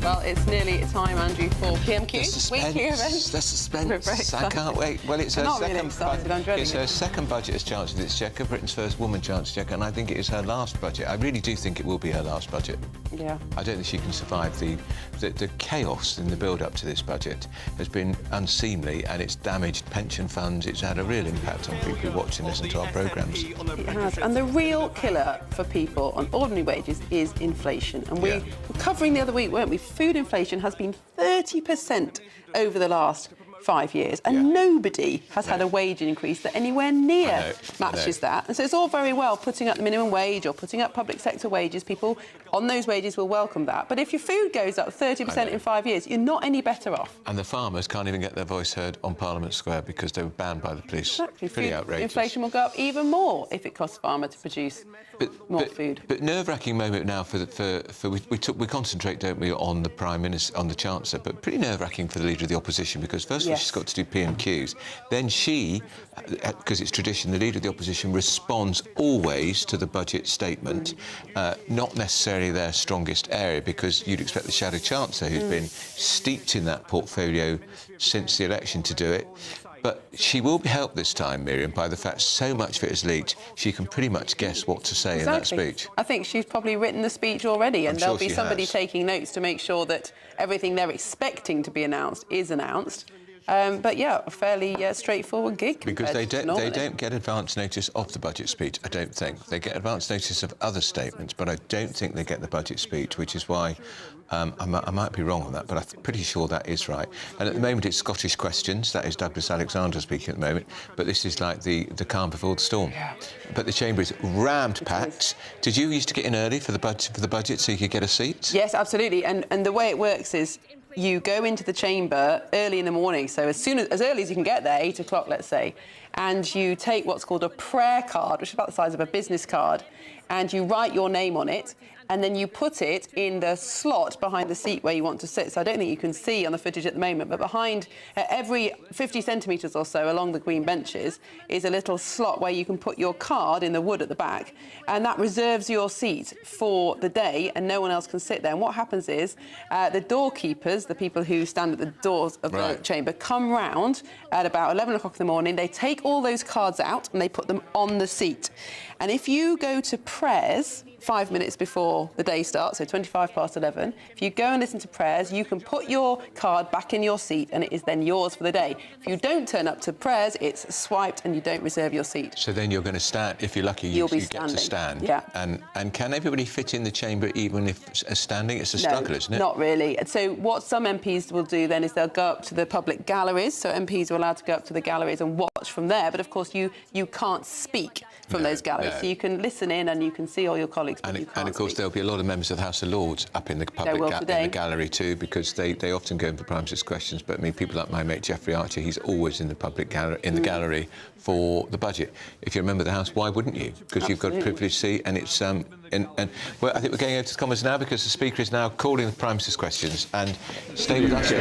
Well, it's nearly time, Andrew, for PMQs. Weekly events. The suspense. I can't wait. Well, it's her second budget as Chancellor of the Exchequer, Britain's first woman Chancellor, and I think it is her last budget. I really do think it will be her last budget. Yeah. I don't think she can survive the chaos in the build-up to this budget has been unseemly, and it's damaged pension funds. It's had a real impact on people who watch and listen to our programmes. It has. And the real killer for people on ordinary wages is inflation. And we were covering the other week, weren't we? Food inflation has been 30% over the last 5 years, and nobody has had a wage increase that anywhere near matches that. And so it's all very well putting up the minimum wage or putting up public sector wages. People on those wages will welcome that. But if your food goes up 30% in 5 years, you're not any better off. And the farmers can't even get their voice heard on Parliament Square because they were banned by the police. Exactly. Pretty outrageous. Inflation will go up even more if it costs a farmer to produce more food. But nerve-wracking moment now we concentrate, don't we, on the Prime Minister, on the Chancellor, but pretty nerve-wracking for the Leader of the Opposition, because first of all she's got to do PMQs, then she, because it's tradition, the Leader of the Opposition responds always to the budget statement, not necessarily their strongest area, because you'd expect the Shadow Chancellor, who's been steeped in that portfolio since the election, to do it. But she will be helped this time, Miriam, by the fact so much of it is leaked, she can pretty much guess what to say in that speech. I think she's probably written the speech already, and there'll be somebody taking notes to make sure that everything they're expecting to be announced is announced. But yeah, a fairly straightforward gig. Because they don't get advance notice of the budget speech, I don't think. They get advance notice of other statements, but I don't think they get the budget speech, which is why I might be wrong on that, but I'm pretty sure that is right. And at the moment it's Scottish questions. That is Douglas Alexander speaking at the moment. But this is like the calm before the storm. Yeah. But the chamber is rammed packed. Did you used to get in early for the budget so you could get a seat? Yes, absolutely. And the way it works is you go into the chamber early in the morning, so as early as you can get there, 8 o'clock, let's say, and you take what's called a prayer card, which is about the size of a business card, and you write your name on it, and then you put it in the slot behind the seat where you want to sit. So I don't think you can see on the footage at the moment, but behind every 50 centimetres or so along the green benches is a little slot where you can put your card in the wood at the back, and that reserves your seat for the day, and no one else can sit there. And what happens is the doorkeepers, the people who stand at the doors of the chamber, come round at about 11 o'clock in the morning. They take all those cards out and they put them on the seat. And if you go to prayers 5 minutes before the day starts, so 11:25, if you go and listen to prayers, you can put your card back in your seat and it is then yours for the day. If you don't turn up to prayers, it's swiped and you don't reserve your seat. So then you're going to stand, if you're lucky, you get to stand. Yeah. And can everybody fit in the chamber even if standing? It's a struggle, isn't it? Not really. So what some MPs will do then is they'll go up to the public galleries, so MPs are allowed to go up to the galleries and watch from there, but of course you can't speak from those galleries, so you can listen in and you can see all your colleagues, but you can't And of course there'll be a lot of members of the House of Lords up in the public in the gallery too, because they often go in for Prime Minister's questions. But I mean, people like my mate Geoffrey Archer, he's always in the public gallery, gallery for the budget. If you remember the House, why wouldn't you? Because you've got a privileged seat, and it's well, I think we're going over to the Commons now because the Speaker is now calling the Prime Minister's questions. And stay with us.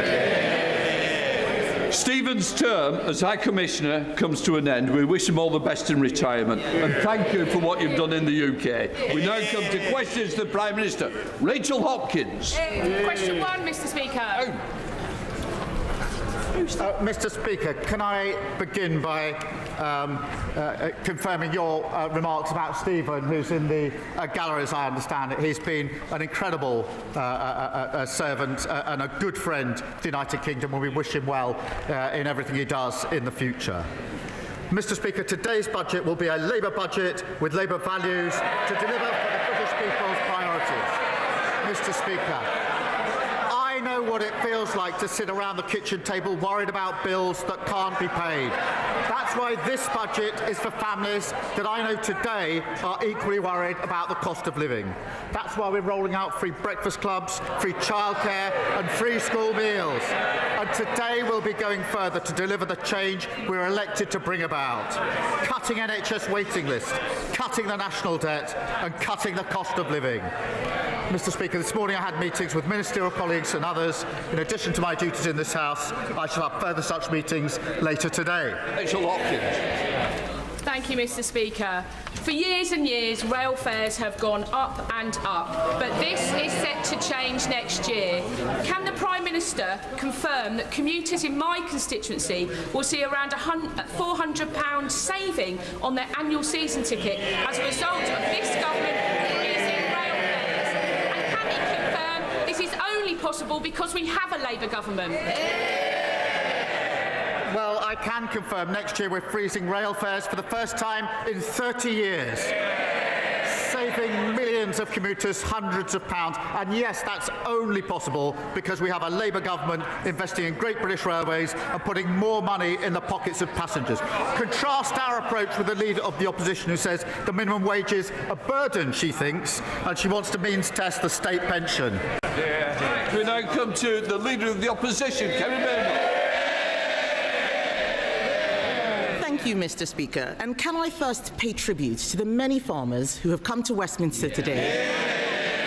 Stephen's term as High Commissioner comes to an end. We wish him all the best in retirement and thank you for what you've done in the UK. We now come to questions to the Prime Minister. Rachel Hopkins. Question 1, Mr. Speaker. Mr. Speaker, can I begin by confirming your remarks about Stephen, who's in the gallery, as I understand it. He's been an incredible servant and a good friend to the United Kingdom, and we wish him well in everything he does in the future. Mr. Speaker, today's budget will be a Labour budget with Labour values to deliver for the British people's priorities. Mr. Speaker, I know what it feels like to sit around the kitchen table worried about bills that can't be paid. That's why this budget is for families that I know today are equally worried about the cost of living. That's why we're rolling out free breakfast clubs, free childcare and free school meals. And today we'll be going further to deliver the change we're elected to bring about. Cutting NHS waiting lists, cutting the national debt and cutting the cost of living. Mr. Speaker, this morning I had meetings with ministerial colleagues and others. In addition to my duties in this House, I shall have further such meetings later today. Rachel Hopkins. Thank you, Mr. Speaker. For years and years, rail fares have gone up and up, but this is set to change next year. Minister confirm that commuters in my constituency will see around £400 saving on their annual season ticket as a result of this government freezing rail fares? And can he confirm this is only possible because we have a Labour government? Well, I can confirm next year we're freezing rail fares for the first time in 30 years, saving millions of commuters hundreds of pounds. And yes, that's only possible because we have a Labour government investing in Great British Railways and putting more money in the pockets of passengers. Contrast our approach with the leader of the opposition who says the minimum wage is a burden, she thinks, and she wants to means test the state pension. We now come to the leader of the opposition, Kevin Burnell. Thank you, Mr. Speaker. And can I first pay tribute to the many farmers who have come to Westminster today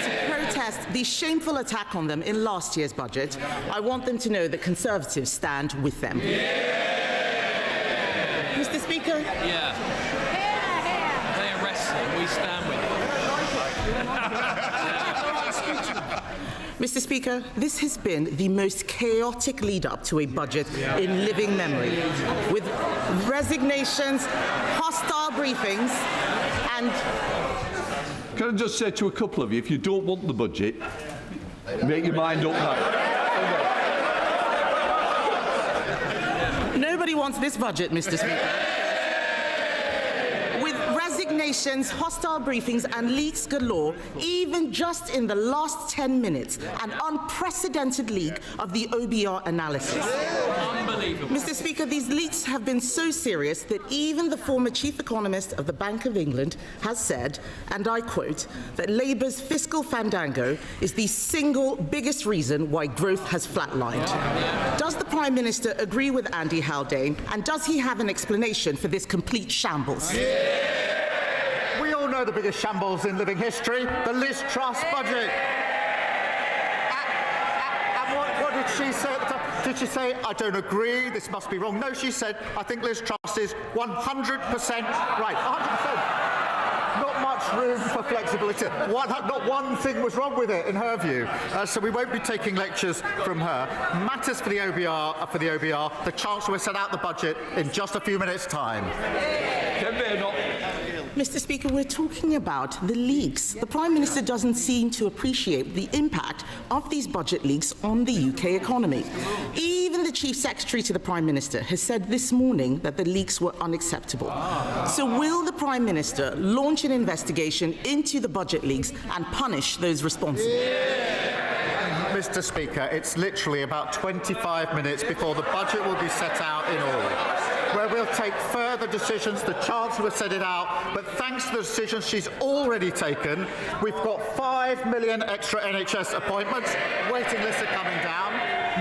to protest the shameful attack on them in last year's budget. I want them to know that Conservatives stand with them. Mr. Speaker? Yeah. They arrest them, we stand with them. Mr. Speaker, this has been the most chaotic lead-up to a budget in living memory, with resignations, hostile briefings, and... Can I just say to a couple of you, if you don't want the budget, make your mind up now. Nobody wants this budget, Mr. Speaker. With resignations, hostile briefings and leaks galore, even just in the last 10 minutes, an unprecedented leak of the OBR analysis. Unbelievable. Mr. Speaker, these leaks have been so serious that even the former chief economist of the Bank of England has said, and I quote, that Labour's fiscal fandango is the single biggest reason why growth has flatlined. Does the Prime Minister agree with Andy Haldane, and does he have an explanation for this complete shambles? We all know the biggest shambles in living history, the Liz Truss budget. And what did she say? Did she say, I don't agree, this must be wrong? No, she said, I think Liz Truss is 100% right. 100%. Not much room for flexibility. Not one thing was wrong with it, in her view. So we won't be taking lectures from her. Matters for the OBR. The Chancellor will set out the budget in just a few minutes' time. Mr. Speaker, we're talking about the leaks. The Prime Minister doesn't seem to appreciate the impact of these budget leaks on the UK economy. Even the Chief Secretary to the Prime Minister has said this morning that the leaks were unacceptable. So will the Prime Minister launch an investigation into the budget leaks and punish those responsible? Mr. Speaker, it's literally about 25 minutes before the budget will be set out in all, where we'll take further decisions. The Chancellor will set it out, but thanks to the decisions she's already taken, we've got 5 million extra NHS appointments, waiting lists are coming down,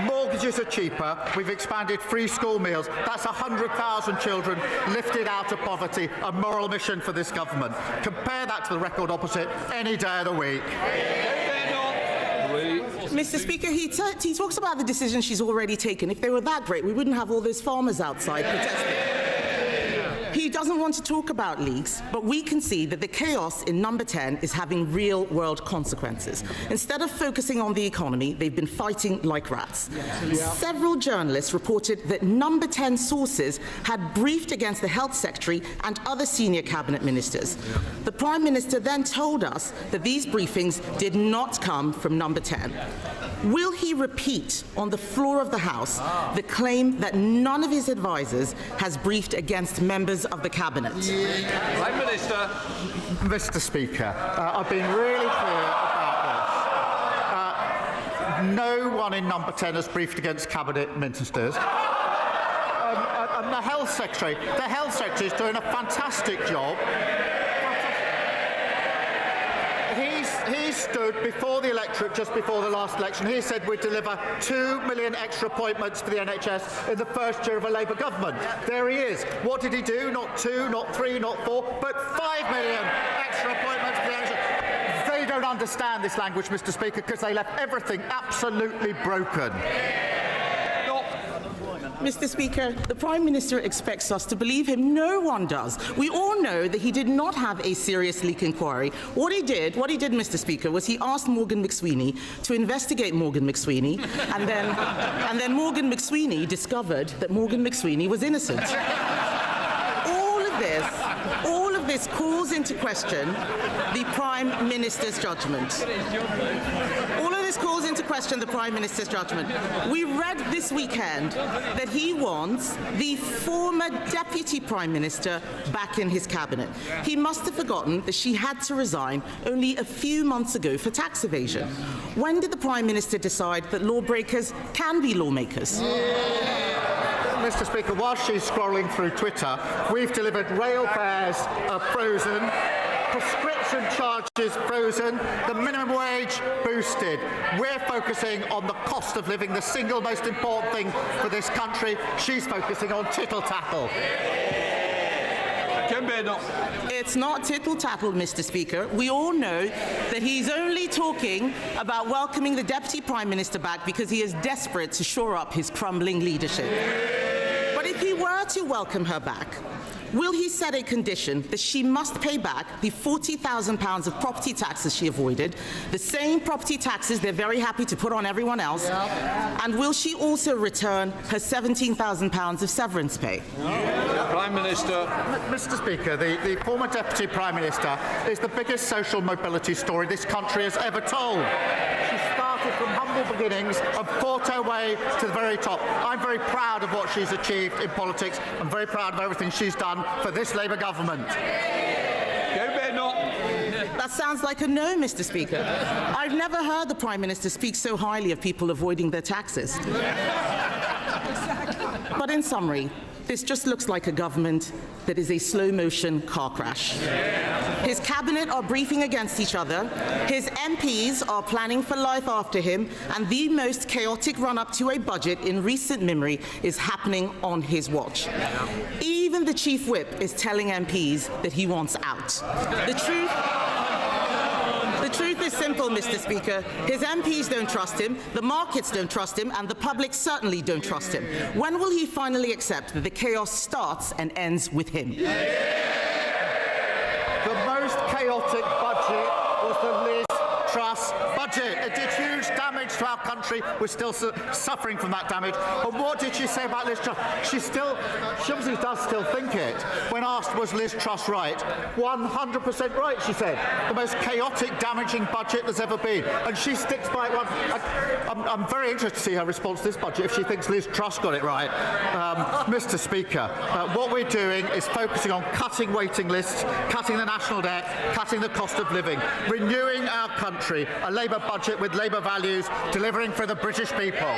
mortgages are cheaper, we've expanded free school meals. That's 100,000 children lifted out of poverty, a moral mission for this government. Compare that to the record opposite any day of the week. Mr. Speaker, he talks about the decisions she's already taken. If they were that great, we wouldn't have all those farmers outside protesting. He doesn't want to talk about leaks, but we can see that the chaos in Number 10 is having real-world consequences. Instead of focusing on the economy, they've been fighting like rats. Several journalists reported that Number 10 sources had briefed against the Health Secretary and other senior cabinet ministers. The Prime Minister then told us that these briefings did not come from Number 10. Will he repeat on the floor of the House the claim that none of his advisers has briefed against members of the Cabinet? Prime Minister. Mr. Speaker, I've been really clear about this. No one in Number 10 has briefed against Cabinet ministers. And the Health Secretary is doing a fantastic job. He stood before the electorate just before the last election. He said we'd deliver 2 million extra appointments for the NHS in the first year of a Labour government. There he is. What did he do? Not 2, not 3, not 4, but 5 million extra appointments for the NHS. They don't understand this language, Mr. Speaker, because they left everything absolutely broken. Mr. Speaker, the Prime Minister expects us to believe him. No one does. We all know that he did not have a serious leak inquiry. What he did, Mr. Speaker, was he asked Morgan McSweeney to investigate Morgan McSweeney, and then Morgan McSweeney discovered that Morgan McSweeney was innocent. All of this calls into question the Prime Minister's judgment. All of this calls into question the Prime Minister's judgment. We read this weekend that he wants the former Deputy Prime Minister back in his cabinet. He must have forgotten that she had to resign only a few months ago for tax evasion. When did the Prime Minister decide that lawbreakers can be lawmakers? Mr. Speaker, while she's scrolling through Twitter, we've delivered rail fares frozen, prescription charges frozen, the minimum wage boosted. We're focusing on the cost of living, the single most important thing for this country. She's focusing on tittle-tattle. It's not tittle-tattle, Mr. Speaker. We all know that he's only talking about welcoming the Deputy Prime Minister back because he is desperate to shore up his crumbling leadership. But if he were to welcome her back, will he set a condition that she must pay back the £40,000 of property taxes she avoided, the same property taxes they're very happy to put on everyone else, and will she also return her £17,000 of severance pay? Prime Minister. Mr. Speaker, the former Deputy Prime Minister is the biggest social mobility story this country has ever told. She started from humble beginnings and fought her way to the very top. I'm very proud of what she's achieved in politics. I'm very proud of everything she's done for this Labour government. That sounds like a no, Mr. Speaker. I've never heard the Prime Minister speak so highly of people avoiding their taxes. But in summary, this just looks like a government that is a slow-motion car crash. His cabinet are briefing against each other, his MPs are planning for life after him, and the most chaotic run-up to a budget in recent memory is happening on his watch. Even the Chief Whip is telling MPs that he wants out. The truth is simple, Mr. Speaker. His MPs don't trust him, the markets don't trust him, and the public certainly don't trust him. When will he finally accept that the chaos starts and ends with him? The most chaotic budget was the Liz Truss budget. It did huge damage to our country. We're still suffering from that damage. And what did she say about Liz Truss? She obviously does still think it. When asked, was Liz Truss right? 100% right, she said. The most chaotic, damaging budget there's ever been. And she sticks by it. I'm very interested to see her response to this budget if she thinks Liz Truss got it right. Mr. Speaker, what we're doing is focusing on cutting waiting lists, cutting the national debt, cutting the cost of living, renewing our country, a Labour budget with Labour values, delivering for the British people.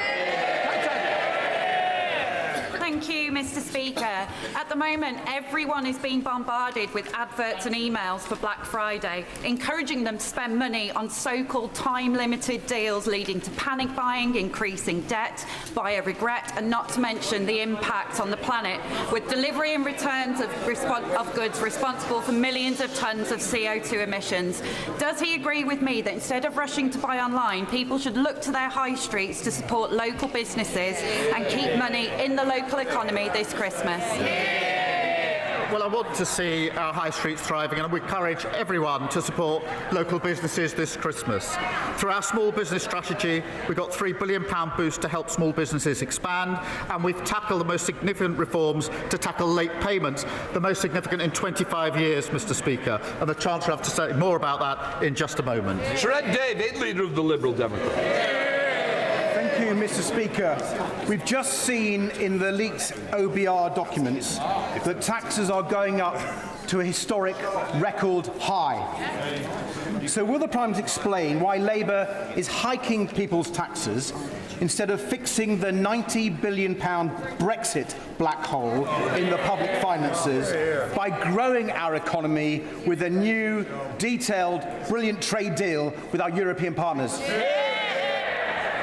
Thank you, Mr. Speaker. At the moment, everyone is being bombarded with adverts and emails for Black Friday, encouraging them to spend money on so-called time-limited deals, leading to panic buying, increasing debt, buyer regret, and not to mention the impact on the planet, with delivery and returns of goods responsible for millions of tonnes of CO2 emissions. Does he agree with me that instead of rushing to buy online, people should look to their high streets to support local businesses and keep money in the local economy this Christmas? Well, I want to see our high streets thriving, and we encourage everyone to support local businesses this Christmas. Through our small business strategy, we've got £3 billion boost to help small businesses expand, and we've tackled the most significant reforms to tackle late payments, the most significant in 25 years, Mr. Speaker. And the Chancellor will have to say more about that in just a moment. Sir Ed David, Leader of the Liberal Democrats. Thank you, Mr. Speaker. We've just seen in the leaked OBR documents that taxes are going up to a historic record high. So will the Prime Minister explain why Labour is hiking people's taxes instead of fixing the £90 billion Brexit black hole in the public finances by growing our economy with a new, detailed, brilliant trade deal with our European partners?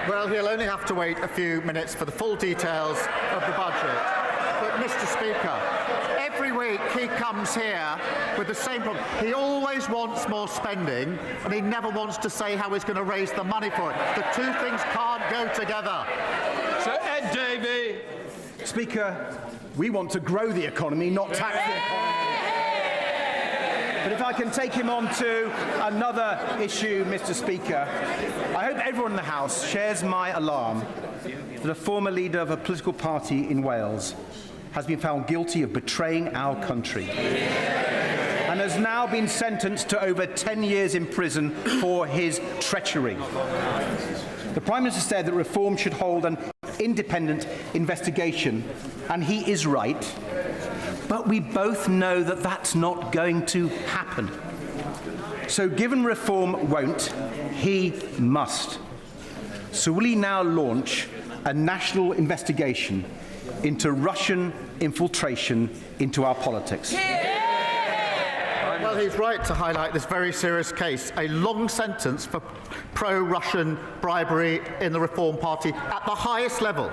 Well, he'll only have to wait a few minutes for the full details of the budget. But, Mr. Speaker, every week he comes here with the same problem. He always wants more spending, and he never wants to say how he's going to raise the money for it. The two things can't go together. Sir Ed Davey. Speaker, we want to grow the economy, not tax the economy. But if I can take him on to another issue, Mr. Speaker, I hope everyone in the House shares my alarm that a former leader of a political party in Wales has been found guilty of betraying our country and has now been sentenced to over 10 years in prison for his treachery. The Prime Minister said that Reform should hold an independent investigation, and he is right. But we both know that that's not going to happen. So given Reform won't, he must. So will he now launch a national investigation into Russian infiltration into our politics? Well, he's right to highlight this very serious case, a long sentence for pro-Russian bribery in the Reform Party at the highest level.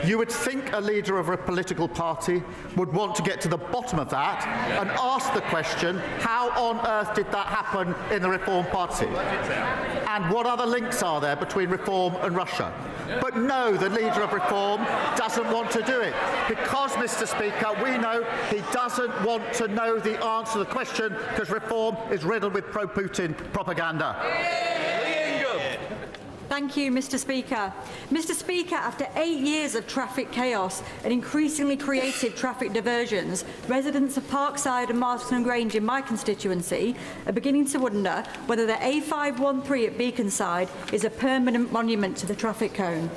You would think a leader of a political party would want to get to the bottom of that and ask the question, how on earth did that happen in the Reform Party? And what other links are there between Reform and Russia? But no, the leader of Reform doesn't want to do it because, Mr. Speaker, we know he doesn't want to know the answer to the question because Reform is riddled with pro-Putin propaganda. Thank you, Mr. Speaker. Mr. Speaker, after 8 years of traffic chaos and increasingly creative traffic diversions, residents of Parkside and Marston Grange in my constituency are beginning to wonder whether the A513 at Beaconside is a permanent monument to the traffic cone.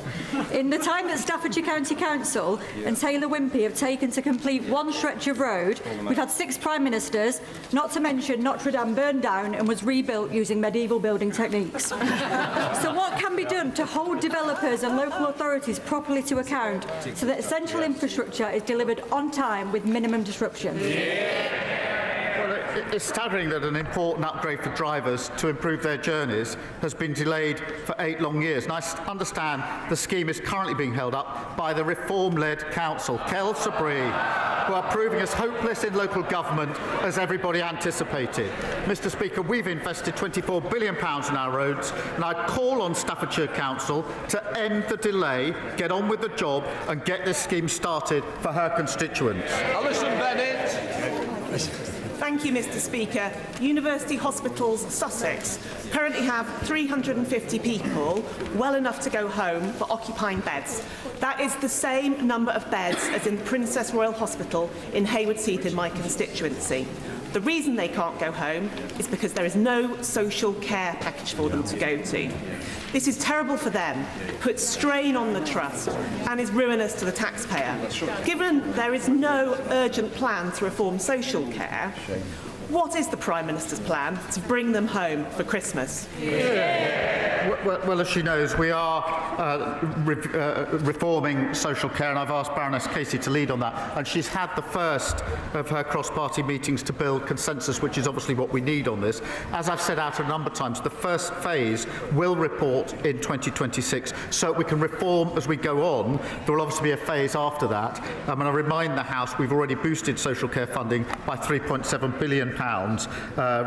In the time that Staffordshire County Council and Taylor Wimpey have taken to complete one stretch of road, we've had 6 Prime Ministers, not to mention Notre Dame burned down and was rebuilt using medieval building techniques. So what can be done to hold developers and local authorities properly to account so that essential infrastructure is delivered on time with minimum disruption? Well, it's staggering that an important upgrade for drivers to improve their journeys has been delayed for 8 long years. And I understand the scheme is currently being held up by the Reform-led council, Kel Sabri, who are proving as hopeless in local government as everybody anticipated. Mr. Speaker, we've invested £24 billion in our roads, and I call on Staffordshire Council to end the delay, get on with the job, and get this scheme started for her constituents. Alison Bennett. Thank you, Mr. Speaker. University Hospitals Sussex currently have 350 people, well enough to go home, but occupying beds. That is the same number of beds as in Princess Royal Hospital in Haywards Heath in my constituency. The reason they can't go home is because there is no social care package for them to go to. This is terrible for them, puts strain on the trust, and is ruinous to the taxpayer. Given there is no urgent plan to reform social care, what is the Prime Minister's plan to bring them home for Christmas? Well, as she knows, we are reforming social care, and I've asked Baroness Casey to lead on that. And she's had the first of her cross-party meetings to build consensus, which is obviously what we need on this. As I've said out a number of times, the first phase will report in 2026, so we can reform as we go on. There will obviously be a phase after that. And I remind the House we've already boosted social care funding by £3.7 billion.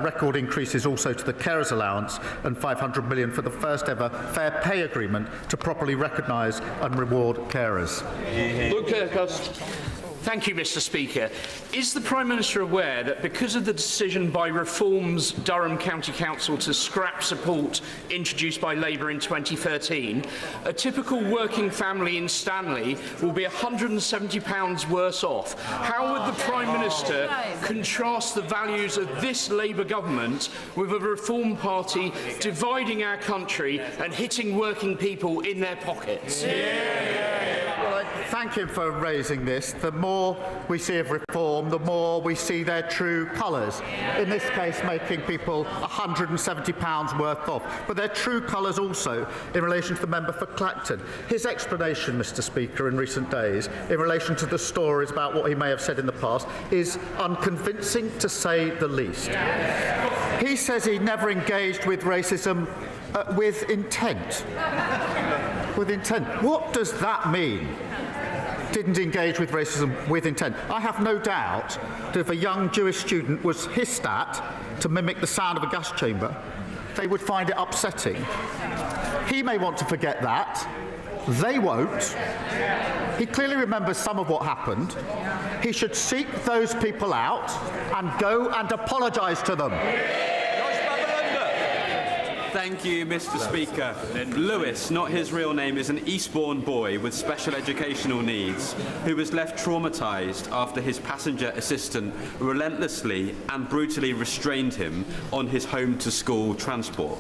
Record increases also to the carers allowance and £500 million for the first ever fair pay agreement to properly recognise and reward carers. Luke Kirkhouse. Thank you, Mr. Speaker. Is the Prime Minister aware that because of the decision by Reform's Durham County Council to scrap support introduced by Labour in 2013, a typical working family in Stanley will be £170 worse off? How would the Prime Minister contrast the values of this Labour government with a Reform Party dividing our country and hitting working people in their pockets? Well, I thank him for raising this. The more we see of Reform, the more we see their true colours. In this case, making people £170 worth off. But their true colours also in relation to the member for Clacton. His explanation, Mr. Speaker, in recent days, in relation to the stories about what he may have said in the past, is unconvincing to say the least. He says he never engaged with racism with intent. With intent. What does that mean? Didn't engage with racism with intent. I have no doubt that if a young Jewish student was hissed at to mimic the sound of a gas chamber, they would find it upsetting. He may want to forget that, They won't. He clearly remembers some of what happened. He should seek those people out and go and apologise to them. Thank you, Mr. Speaker. Lewis, not his real name, is an Eastbourne boy with special educational needs who was left traumatised after his passenger assistant relentlessly and brutally restrained him on his home-to-school transport.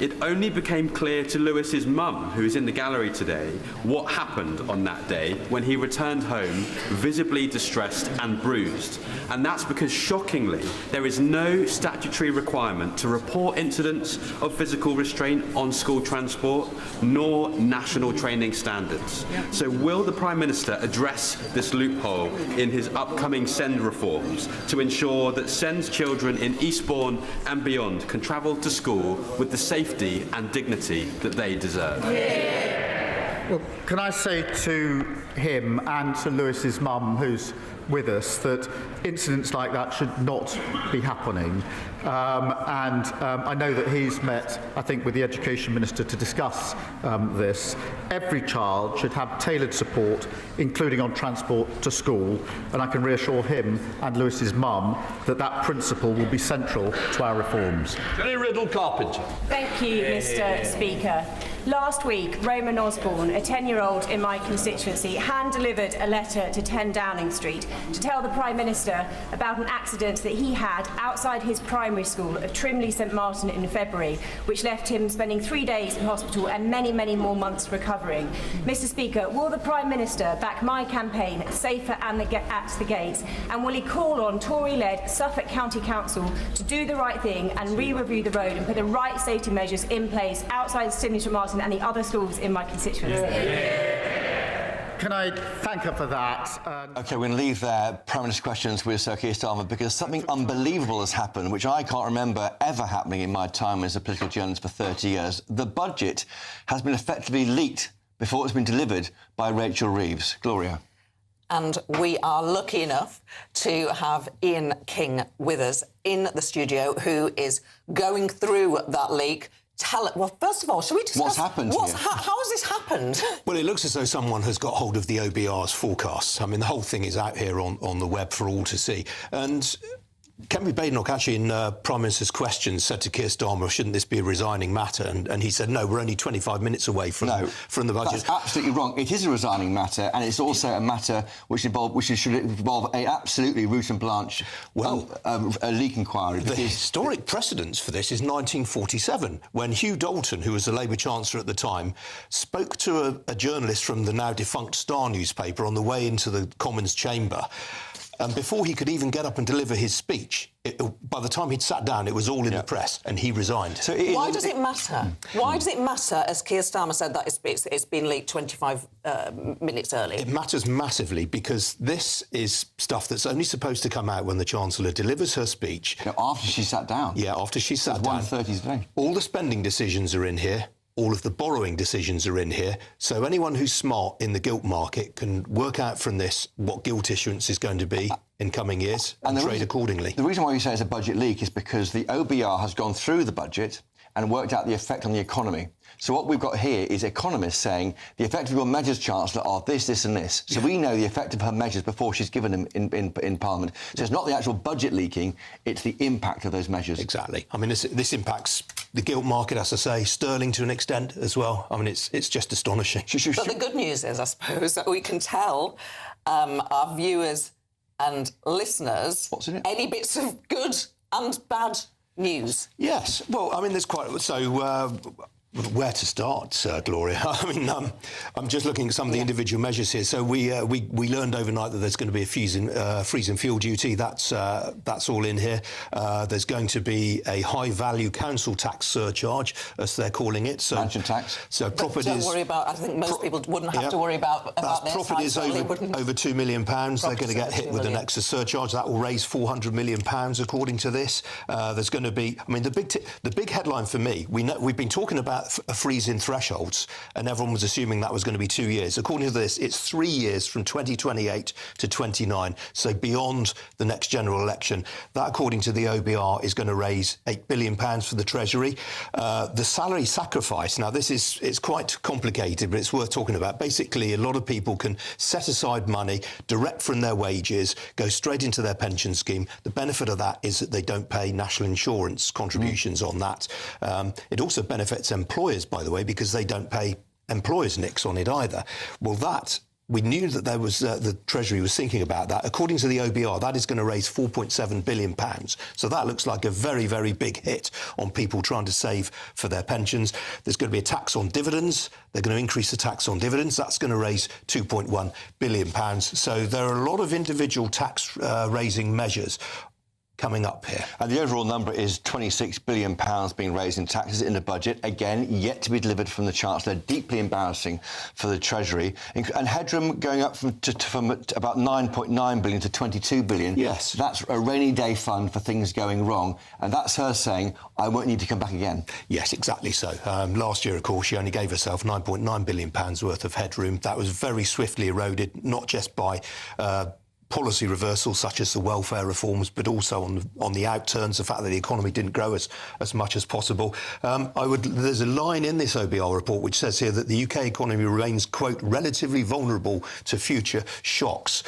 It only became clear to Lewis's mum, who is in the gallery today, what happened on that day when he returned home visibly distressed and bruised. And that's because, shockingly, there is no statutory requirement to report incidents of physical restraint on school transport, nor national training standards. So will the Prime Minister address this loophole in his upcoming SEND reforms to ensure that SEND's children in Eastbourne and beyond can travel to school with the safety and dignity that they deserve? Well, can I say to him and to Lewis's mum, who's with us, that incidents like that should not be happening. I know that he's met, I think, with the Education Minister to discuss this. Every child should have tailored support, including on transport to school, and I can reassure him and Lewis's mum that that principle will be central to our reforms. Jenny Riddle-Carpenter. Thank you, Mr. Speaker. Last week, Roman Osborne, a 10-year-old in my constituency, hand-delivered a letter to 10 Downing Street to tell the Prime Minister about an accident that he had outside his primary school of Trimley St Martin in February, which left him spending 3 days in hospital and many, many more months recovering. Mr. Speaker, will the Prime Minister back my campaign, Safer at the Gates, and will he call on Tory-led Suffolk County Council to do the right thing and re-review the road and put the right safety measures in place outside Trimley St Martin and the other schools in my constituency? Can I thank her for that? OK, we're going to leave there Prime Minister's questions with Sir Keir Starmer because something unbelievable has happened, which I can't remember ever happening in my time as a political journalist for 30 years. The budget has been effectively leaked before it's been delivered by Rachel Reeves. Gloria. And we are lucky enough to have Ian King with us in the studio, who is going through that leak. Well, first of all, should we discuss... What's happened here? How has this happened? Well, it looks as though someone has got hold of the OBR's forecasts. I mean, the whole thing is out here on the web for all to see. And Kemi Badenoch, actually, in Prime Minister's questions, said to Keir Starmer, shouldn't this be a resigning matter? And he said, no, we're only 25 minutes away from the budget. That's absolutely wrong. It is a resigning matter, and it's also a matter which should involve a absolutely root and branch a leak inquiry. The historic precedence for this is 1947, when Hugh Dalton, who was the Labour Chancellor at the time, spoke to a journalist from the now defunct Star newspaper on the way into the Commons chamber. And before he could even get up and deliver his speech, by the time he'd sat down, it was all in the press, and he resigned. So why does it matter? Why does it matter, as Keir Starmer said, that it's been leaked 25 minutes early? It matters massively because this is stuff that's only supposed to come out when the Chancellor delivers her speech. After she sat down? Yeah, after she sat down. 1:30 today. All the spending decisions are in here. All of the borrowing decisions are in here. So anyone who's smart in the gilt market can work out from this what gilt issuance is going to be in coming years and trade accordingly. The reason why you say it's a budget leak is because the OBR has gone through the budget and worked out the effect on the economy. So what we've got here is economists saying the effect of your measures, Chancellor, are this, this and this. So we know the effect of her measures before she's given them in Parliament. So it's not the actual budget leaking, it's the impact of those measures. Exactly. I mean, this impacts the gilt market, as I say, sterling to an extent as well. I mean, it's just astonishing. But the good news is, I suppose, that we can tell our viewers and listeners any bits of good and bad news. Yes. Well, I mean, there's quite... So... where to start, Gloria? I mean, I'm just looking at some of the individual measures here. So we learned overnight that there's going to be a freeze in fuel duty. That's all in here. There's going to be a high-value council tax surcharge, as they're calling it. So, mansion tax. So properties. Don't worry about. I think most people wouldn't have to worry about this. Properties over £2 million. They're going to get hit with an extra surcharge that will raise £400 million, according to this. There's going to be. I mean, the big headline for me. We've been talking about about a freeze in thresholds, and everyone was assuming that was going to be 2 years. According to this, it's 3 years from 2028 to 29, so beyond the next general election. That, according to the OBR, is going to raise £8 billion for the Treasury. The salary sacrifice, now it's quite complicated, but it's worth talking about. Basically, a lot of people can set aside money direct from their wages, go straight into their pension scheme. The benefit of that is that they don't pay national insurance contributions on that. It also benefits employers, by the way, because they don't pay employers' nicks on it either. Well, we knew that there was the Treasury was thinking about that. According to the OBR, that is going to raise £4.7 billion. So that looks like a very, very big hit on people trying to save for their pensions. There's going to be a tax on dividends. They're going to increase the tax on dividends. That's going to raise £2.1 billion. So there are a lot of individual tax-raising measures coming up here. And the overall number is £26 billion being raised in taxes in the budget. Again, yet to be delivered from the Chancellor. Deeply embarrassing for the Treasury. And headroom going up from about £9.9 billion to £22 billion. Yes. That's a rainy day fund for things going wrong. And that's her saying, I won't need to come back again. Yes, exactly so. Last year, of course, she only gave herself £9.9 billion worth of headroom. That was very swiftly eroded, not just by policy reversals such as the welfare reforms, but also on the outturns, the fact that the economy didn't grow as much as possible. There's a line in this OBR report which says here that the UK economy remains, quote, relatively vulnerable to future shocks.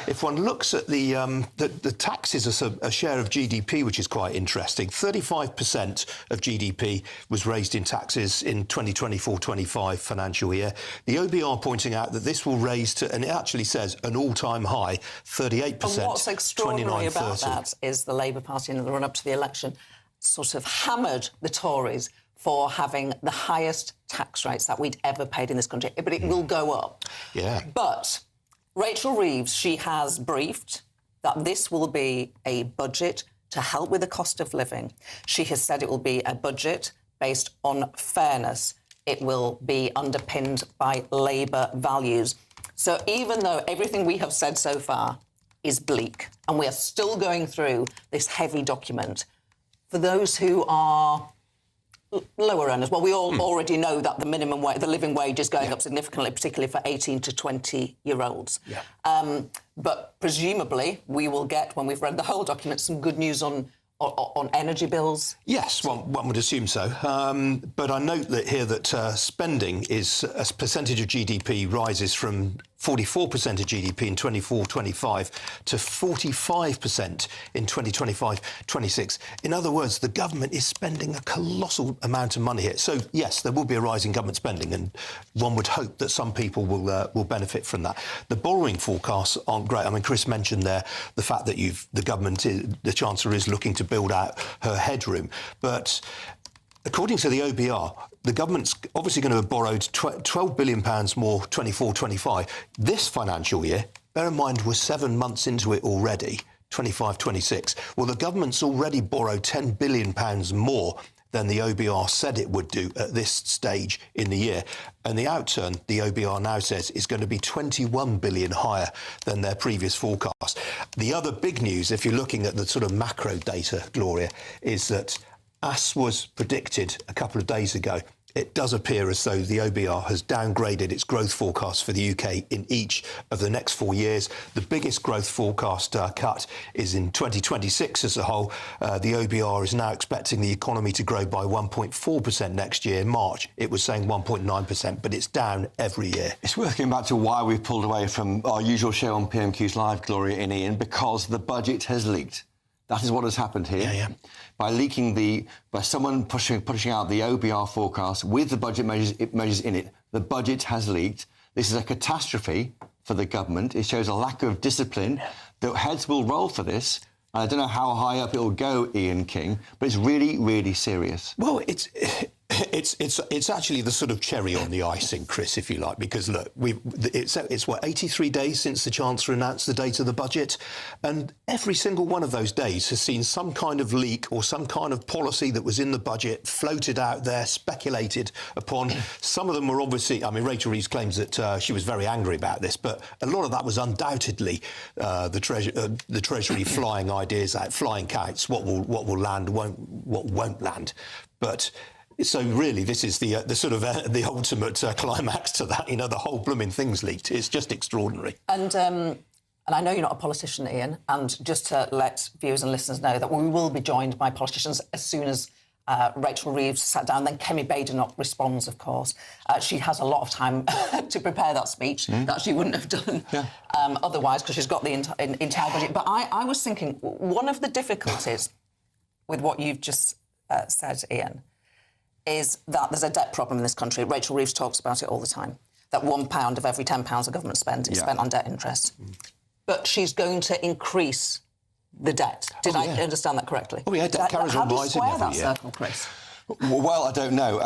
If one looks at the taxes as a share of GDP, which is quite interesting, 35% of GDP was raised in taxes in 2024-25 financial year. The OBR pointing out that this will raise to, and it actually says, an all-time high, 38%. And what's extraordinary about that is the Labour Party in the run-up to the election sort of hammered the Tories for having the highest tax rates that we'd ever paid in this country. But it will go up. Yeah. But Rachel Reeves, she has briefed that this will be a budget to help with the cost of living. She has said it will be a budget based on fairness. It will be underpinned by Labour values. So even though everything we have said so far is bleak, and we are still going through this heavy document, for those who are lower earners, well, we all already know that the minimum wage, the living wage is going up significantly, particularly for 18 to 20-year-olds. Yeah. But presumably we will get, when we've read the whole document, some good news on energy bills? Yes, one would assume so. But I note that here that spending is, as percentage of GDP, rises from 44% of GDP in 24-25 to 45% in 2025-26. In other words, the government is spending a colossal amount of money here. So, yes, there will be a rise in government spending, and one would hope that some people will benefit from that. The borrowing forecasts aren't great. I mean, Chris mentioned there the fact that the Chancellor is looking to build out her headroom. But according to the OBR, the government's obviously going to have borrowed £12 billion more 24-25. This financial year, bear in mind, we're 7 months into it already, 25-26. Well, the government's already borrowed £10 billion more than the OBR said it would do at this stage in the year. And the outturn, the OBR now says, is going to be £21 billion higher than their previous forecast. The other big news, if you're looking at the sort of macro data, Gloria, is that, as was predicted a couple of days ago, it does appear as though the OBR has downgraded its growth forecast for the UK in each of the next 4 years. The biggest growth forecast cut is in 2026 as a whole. The OBR is now expecting the economy to grow by 1.4% next year. In March, it was saying 1.9%, but it's down every year. It's worth going back to why we've pulled away from our usual show on PMQs Live, Gloria and Ian, because the budget has leaked. That is what has happened here. By someone pushing out the OBR forecast with the budget measures in it, the budget has leaked. This is a catastrophe for the government. It shows a lack of discipline. The heads will roll for this. I don't know how high up it will go, Ian King, but it's really, really serious. Well, it's actually the sort of cherry on the icing, Chris, if you like, because look, it's what, 83 days since the Chancellor announced the date of the budget, and every single one of those days has seen some kind of leak or some kind of policy that was in the budget floated out there, speculated upon. Some of them were obviously, I mean, Rachel Reeves claims that she was very angry about this, but a lot of that was undoubtedly the Treasury flying ideas out, flying kites, what will land, what won't land. But So really, this is the sort of the ultimate climax to that. You know, the whole blooming thing's leaked. It's just extraordinary. And I know you're not a politician, Ian, and just to let viewers and listeners know that we will be joined by politicians as soon as Rachel Reeves sat down. Then Kemi Badenoch responds, of course. She has a lot of time to prepare that speech that she wouldn't have done otherwise, because she's got the entire budget. But I was thinking, one of the difficulties with what you've just said, Ian, is that there's a debt problem in this country. Rachel Reeves talks about it all the time, that £1 of every £10 of government spend is spent on debt interest. But she's going to increase the debt. Did I understand that correctly? Oh, yeah, debt carries on rising every year. How do you square that circle, Chris? Well, I don't know,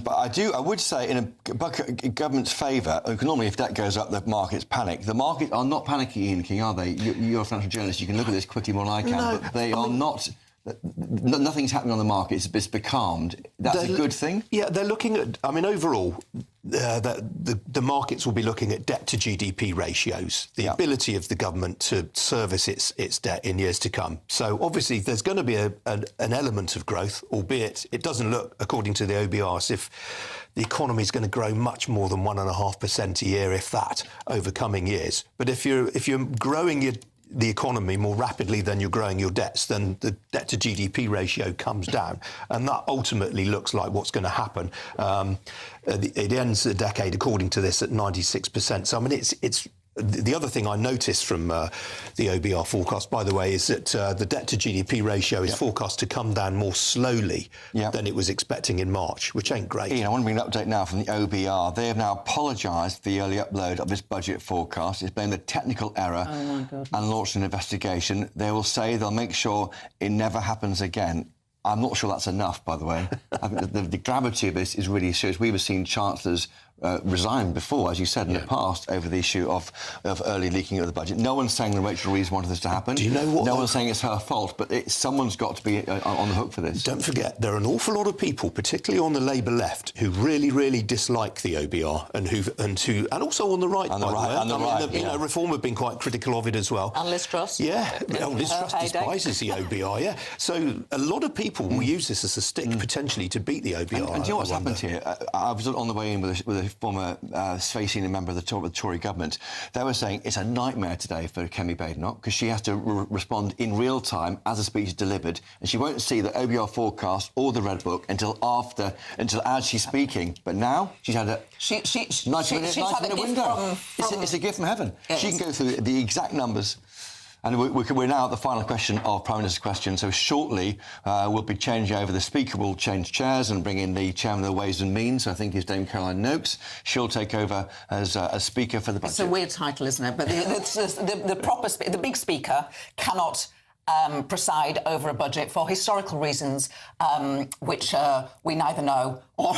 but I would say in a government's favour, normally if debt goes up, the markets panic. The markets are not panicking, Ian King, are they? You're a financial journalist, you can look at this quickly more than I can, but they are not... Nothing's happening on the market. It's becalmed. That's a good thing. Yeah, they're looking at. I mean, overall, the markets will be looking at debt to GDP ratios, the ability of the government to service its debt in years to come. So obviously, there's going to be an element of growth, albeit it doesn't look, according to the OBR, as if the economy is going to grow much more than 1.5% a year, if that, over coming years. But if you're growing the economy more rapidly than you're growing your debts, then the debt to GDP ratio comes down, and that ultimately looks like what's going to happen. It ends the decade, according to this, at 96%. So I mean, it's the other thing I noticed from the OBR forecast, by the way, is that the debt to GDP ratio is forecast to come down more slowly than it was expecting in March, which ain't great. Ian, I want to bring an update now from the OBR. They have now apologised for the early upload of this budget forecast. It's blamed a technical error and launched an investigation. They will say they'll make sure it never happens again. I'm not sure that's enough, by the way. I think the gravity of this is really serious. We've seen chancellors resign before, as you said, in the past, over the issue of early leaking of the budget. No one's saying that Rachel Reeves wanted this to happen. Do you know what? No one's saying it's her fault, but someone's got to be on the hook for this. Don't forget, there are an awful lot of people, particularly on the Labour left, who really, really dislike the OBR, and also on the right. You know, Reform have been quite critical of it as well. And Liz Truss. Yeah, Liz Truss despises the OBR. Yeah, so a lot of people will use this as a stick potentially to beat the OBR. And do you know what's happened here? I was on the way in with a former senior member of the Tory government. They were saying it's a nightmare today for Kemi Badenoch because she has to respond in real time as a speech is delivered, and she won't see the OBR forecast or the Red Book until as she's speaking. But now she's had a 90-minute window. It's a gift from heaven. She can go through the exact numbers. And we're now at the final question of Prime Minister's question. So shortly, we'll be changing over. The Speaker will change chairs and bring in the Chairman of the Ways and Means, I think is Dame Caroline Noakes. She'll take over as Speaker for the budget. It's a weird title, isn't it? But the big Speaker cannot preside over a budget for historical reasons, which we neither know or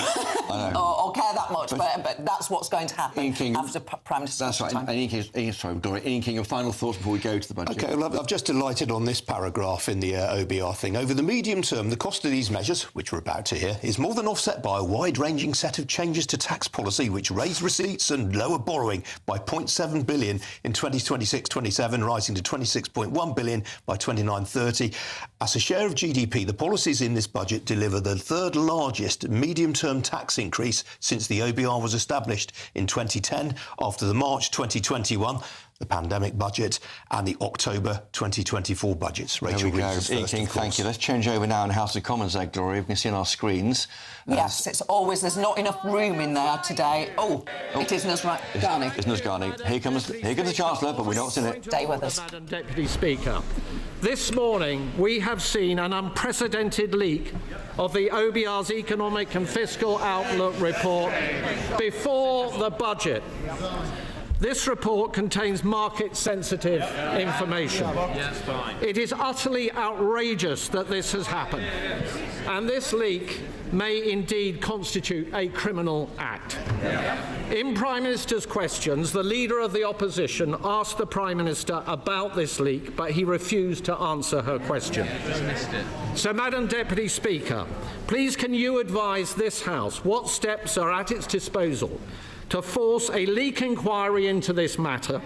care that much. But that's what's going to happen after Prime Minister. That's right. And Ian King, your final thoughts before we go to the budget. OK, well, I've just delighted on this paragraph in the OBR thing. Over the medium term, the cost of these measures, which we're about to hear, is more than offset by a wide-ranging set of changes to tax policy, which raise receipts and lower borrowing by £0.7 billion in 2026-27, rising to £26.1 billion by 29-30. As a share of GDP, the policies in this budget deliver the third largest medium-term tax increase since the OBR was established in 2010, after the March 2021, the pandemic budget, and the October 2024 budgets. Rachel Reeves Ian King, thank you. Let's change over now in House of Commons there, Gloria. We can see on our screens. Yes, it's always... There's not enough room in there today. It is Nasrani. It's Nasrani. Here comes the Chancellor, but we know what's in it. Stay with us. Madam Deputy Speaker, this morning we have seen an unprecedented leak of the OBR's Economic and Fiscal Outlook report before the budget. This report contains market-sensitive information. It is utterly outrageous that this has happened, and this leak may indeed constitute a criminal act. In Prime Minister's questions, the Leader of the Opposition asked the Prime Minister about this leak, but he refused to answer her question. So, Madam Deputy Speaker, please can you advise this House what steps are at its disposal to force a leak inquiry into this matter?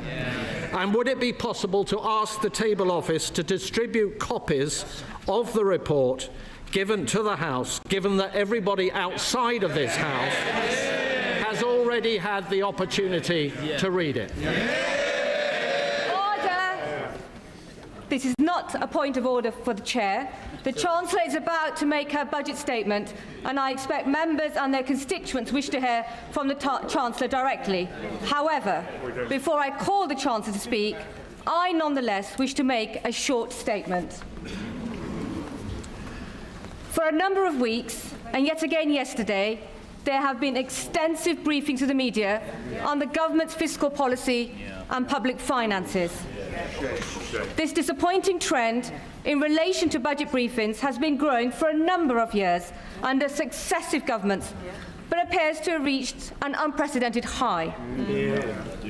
And would it be possible to ask the Table Office to distribute copies of the report given to the House, given that everybody outside of this House has already had the opportunity to read it. Order! This is not a point of order for the Chair. The Chancellor is about to make her budget statement, and I expect members and their constituents wish to hear from the Chancellor directly. However, before I call the Chancellor to speak, I nonetheless wish to make a short statement. For a number of weeks, and yet again yesterday, there have been extensive briefings to the media on the government's fiscal policy and public finances. This disappointing trend in relation to budget briefings has been growing for a number of years under successive governments, but appears to have reached an unprecedented high.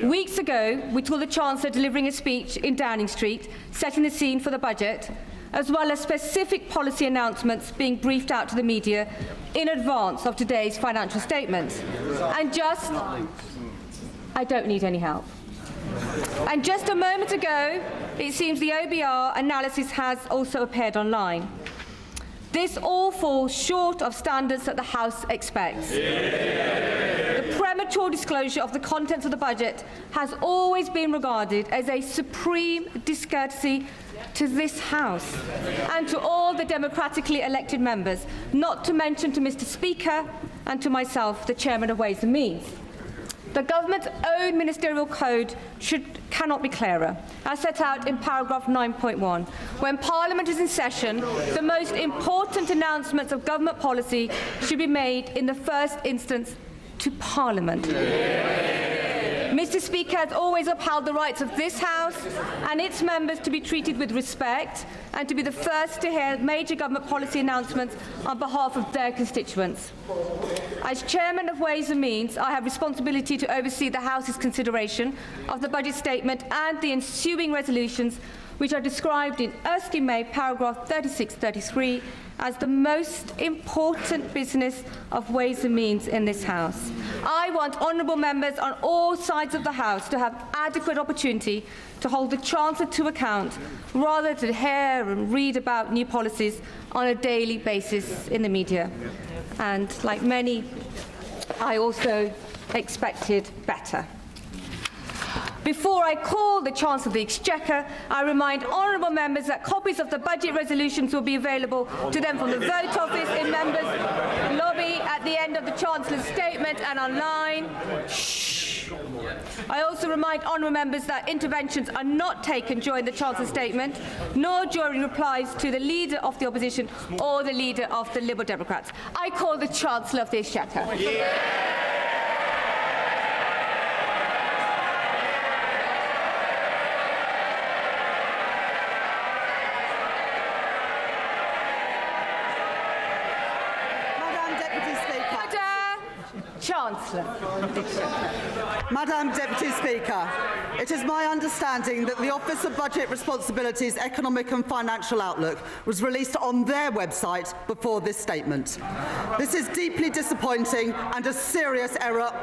Weeks ago, we saw the Chancellor delivering a speech in Downing Street, setting the scene for the budget, as well as specific policy announcements being briefed out to the media in advance of today's financial statements. I don't need any help. And just a moment ago, it seems the OBR analysis has also appeared online. This all falls short of standards that the House expects. The premature disclosure of the contents of the budget has always been regarded as a supreme discourtesy to this House and to all the democratically elected members, not to mention to Mr. Speaker and to myself, the Chairman of Ways and Means. The government's own ministerial code cannot be clearer, as set out in paragraph 9.1. When Parliament is in session, the most important announcements of government policy should be made in the first instance to Parliament. Mr. Speaker has always upheld the rights of this House and its members to be treated with respect and to be the first to hear major government policy announcements on behalf of their constituents. As Chairman of Ways and Means, I have responsibility to oversee the House's consideration of the budget statement and the ensuing resolutions, which are described in Erskine May paragraph 36-33 as the most important business of Ways and Means in this House. I want honourable members on all sides of the House to have adequate opportunity to hold the Chancellor to account, rather than hear and read about new policies on a daily basis in the media. And like many, I also expected better. Before I call the Chancellor of the Exchequer, I remind honourable members that copies of the budget resolutions will be available to them from the vote office in members' lobby at the end of the Chancellor's statement and online. Shh. I also remind honourable members that interventions are not taken during the Chancellor's statement, nor during replies to the Leader of the Opposition or the Leader of the Liberal Democrats. I call the Chancellor of the Exchequer. Chancellor. Madam Deputy Speaker, it is my understanding that the Office of Budget Responsibility's Economic and Financial Outlook was released on their website before this statement. This is deeply disappointing and a serious error on